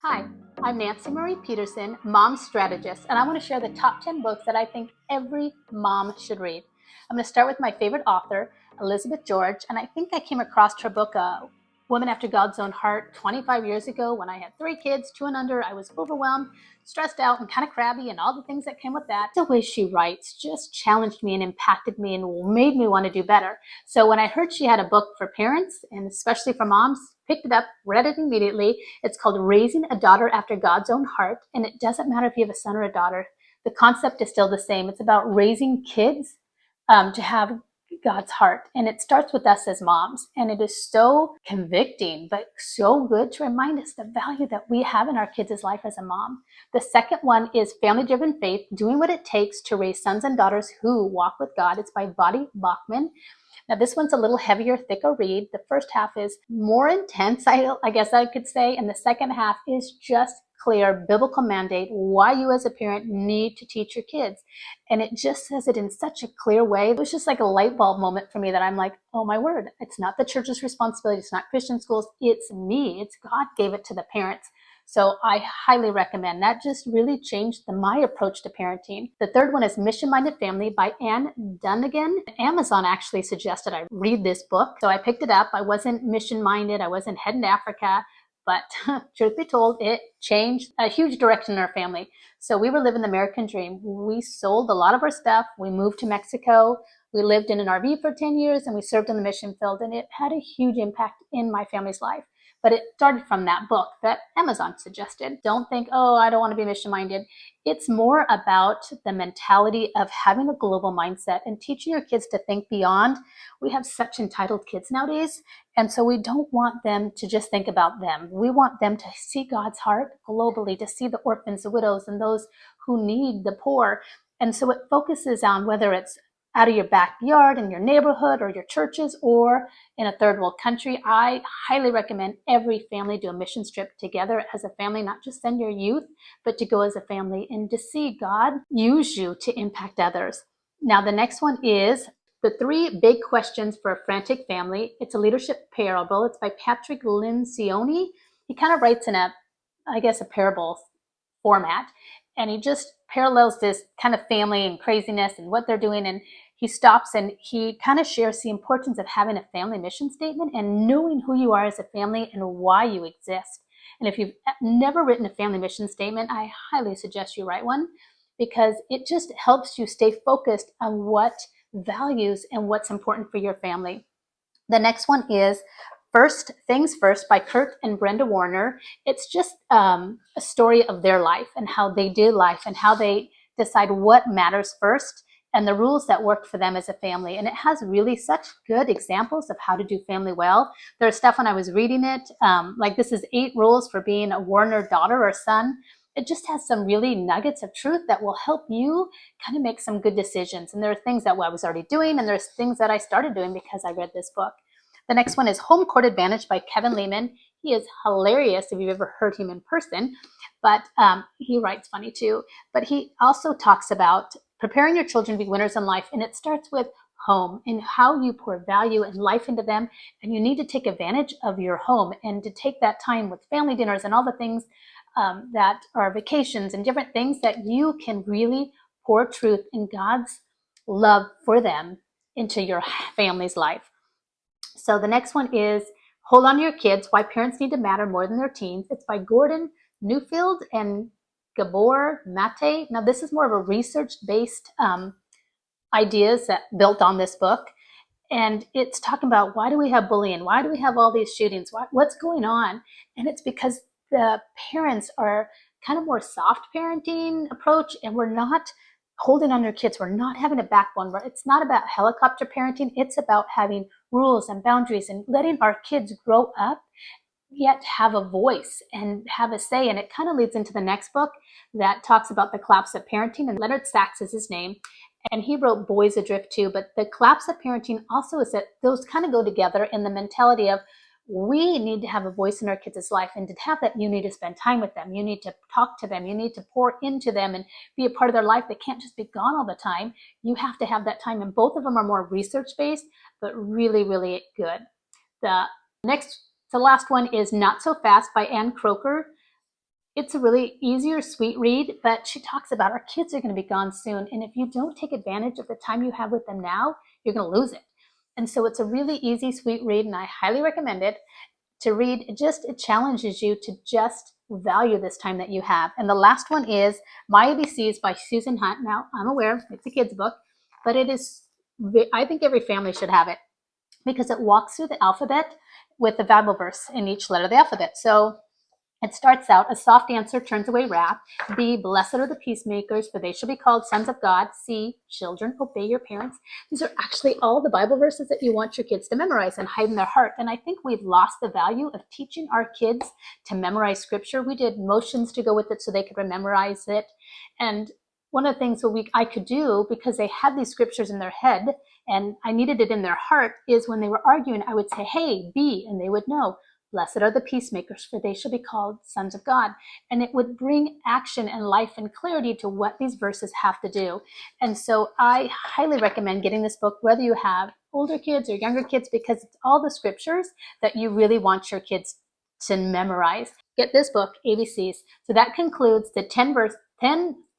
Hi, I'm Nancy Marie Peterson, mom strategist, and I want to share the top 10 books that I think every mom should read. I'm going to start with my favorite author, Elizabeth George, and I think I came across her book, Woman After God's Own Heart, 25 years ago when I had 3 kids, 2 and under. I was overwhelmed, stressed out, and kind of crabby, and all the things that came with that. The way she writes just challenged me and impacted me and made me want to do better. So when I heard she had a book for parents, and especially for moms, picked it up, read it immediately. It's called Raising a Daughter After God's Own Heart, and it doesn't matter if you have a son or a daughter. The concept is still the same. It's about raising kids to have God's heart, and it starts with us as moms, and it is so convicting but so good to remind us the value that we have in our kids' life as a mom. The second one is Family Driven Faith, Doing What It Takes to Raise Sons and Daughters Who Walk with God. It's by Buddy Bachman. Now, this one's a little heavier, thicker read. The first half is more intense, I guess I could say, and the second half is just clear biblical mandate why you as a parent need to teach your kids. And it just says it in such a clear way. It was just like a light bulb moment for me that I'm like, oh my word, it's not the church's responsibility. It's not Christian schools. It's me. It's God gave it to the parents. So I highly recommend that. Just really changed my approach to parenting. The third one is Mission Minded Family by Ann Dunnigan. Amazon actually suggested I read this book, so I picked it up. I wasn't mission minded. I wasn't heading to Africa, but truth be told, it changed a huge direction in our family. So we were living the American dream. We sold a lot of our stuff. We moved to Mexico. We lived in an RV for 10 years and we served in the mission field, and it had a huge impact in my family's life. But it started from that book that Amazon suggested. Don't think, oh, I don't want to be mission minded. It's more about the mentality of having a global mindset and teaching your kids to think beyond. We have such entitled kids nowadays, and so we don't want them to just think about them. We want them to see God's heart globally, to see the orphans, the widows, and those who need, the poor. And so it focuses on whether it's out of your backyard, in your neighborhood, or your churches, or in a third world country. I highly recommend every family do a mission trip together as a family, not just send your youth, but to go as a family and to see God use you to impact others. Now, the next one is The 3 Big Questions for a Frantic Family. It's a leadership parable. It's by Patrick Lencioni. He kind of writes in a parable format, and he just parallels this kind of family and craziness and what they're doing, and he stops and he kind of shares the importance of having a family mission statement and knowing who you are as a family and why you exist. And if you've never written a family mission statement, I highly suggest you write one, because it just helps you stay focused on what values and what's important for your family. The next one is First Things First by Kurt and Brenda Warner. It's just a story of their life and how they do life and how they decide what matters first and the rules that worked for them as a family. And it has really such good examples of how to do family well. There's stuff when I was reading it, like this is 8 rules for being a Warner daughter or son. It just has some really nuggets of truth that will help you kind of make some good decisions. And there are things that I was already doing, and there's things that I started doing because I read this book. The next one is Home Court Advantage by Kevin Lehman. He is hilarious if you've ever heard him in person, but he writes funny too. But he also talks about preparing your children to be winners in life, and it starts with home and how you pour value and life into them. And you need to take advantage of your home and to take that time with family dinners and all the things that are vacations and different things that you can really pour truth and God's love for them into your family's life. So the next one is Hold On to Your Kids, Why Parents Need to Matter More Than Their Teens. It's by Gordon Newfield and Gabor Mate. Now, this is more of a research-based ideas that built on this book. And it's talking about, why do we have bullying? Why do we have all these shootings? What's going on? And it's because the parents are kind of more soft parenting approach, and we're not holding on their kids. We're not having a backbone. It's not about helicopter parenting. It's about having rules and boundaries and letting our kids grow up, yet have a voice and have a say. And it kind of leads into the next book that talks about the collapse of parenting. And Leonard Sachs is his name. And he wrote Boys Adrift too. But the collapse of parenting also is that those kind of go together in the mentality of, we need to have a voice in our kids' life, and to have that, you need to spend time with them. You need to talk to them. You need to pour into them and be a part of their life. They can't just be gone all the time. You have to have that time. And both of them are more research-based, but really, really good. The last one is Not So Fast by Ann Croker. It's a really easier, sweet read, but she talks about our kids are going to be gone soon. And if you don't take advantage of the time you have with them now, you're going to lose it. And so it's a really easy, sweet read, and I highly recommend it to read. It challenges you to just value this time that you have. And the last one is My ABCs by Susan Hunt. Now, I'm aware it's a kid's book, but I think every family should have it because it walks through the alphabet with the Bible verse in each letter of the alphabet. So it starts out, a soft answer turns away wrath. B, blessed are the peacemakers, for they shall be called sons of God. C, children, obey your parents. These are actually all the Bible verses that you want your kids to memorize and hide in their heart. And I think we've lost the value of teaching our kids to memorize scripture. We did motions to go with it so they could memorize it. And one of the things I could do, because they had these scriptures in their head and I needed it in their heart, is when they were arguing, I would say, hey, B, and they would know. Blessed are the peacemakers, for they shall be called sons of God. And it would bring action and life and clarity to what these verses have to do. And so I highly recommend getting this book, whether you have older kids or younger kids, because it's all the scriptures that you really want your kids to memorize. Get this book, ABCs. So that concludes the 10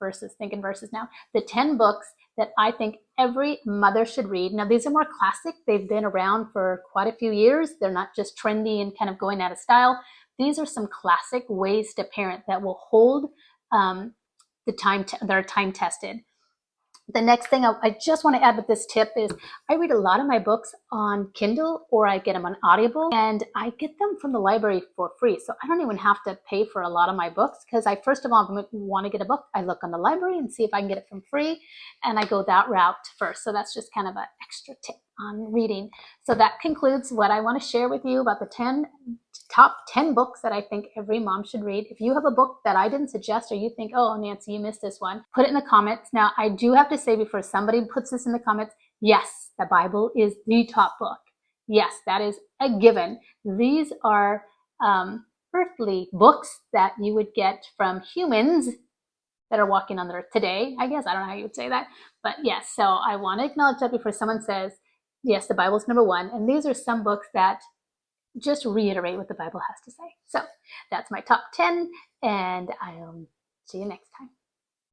verses, thinking verses now, the 10 books that I think every mother should read. Now, these are more classic. They've been around for quite a few years. They're not just trendy and kind of going out of style. These are some classic ways to parent that will hold that are time tested. The next thing I just want to add with this tip is I read a lot of my books on Kindle or I get them on Audible, and I get them from the library for free. So I don't even have to pay for a lot of my books because first of all, want to get a book, I look on the library and see if I can get it from free, and I go that route first. So that's just kind of an extra tip on reading. So that concludes what I want to share with you about the top 10 books that I think every mom should read. If you have a book that I didn't suggest or you think, oh, Nancy, you missed this one, put it in the comments. Now, I do have to say before somebody puts this in the comments, yes, the Bible is the top book. Yes, that is a given. These are earthly books that you would get from humans that are walking on the earth today. I guess, I don't know how you would say that, but yes, so I want to acknowledge that before someone says, yes, the Bible's number one. And these are some books that just reiterate what the Bible has to say. So that's my top 10, and I'll see you next time.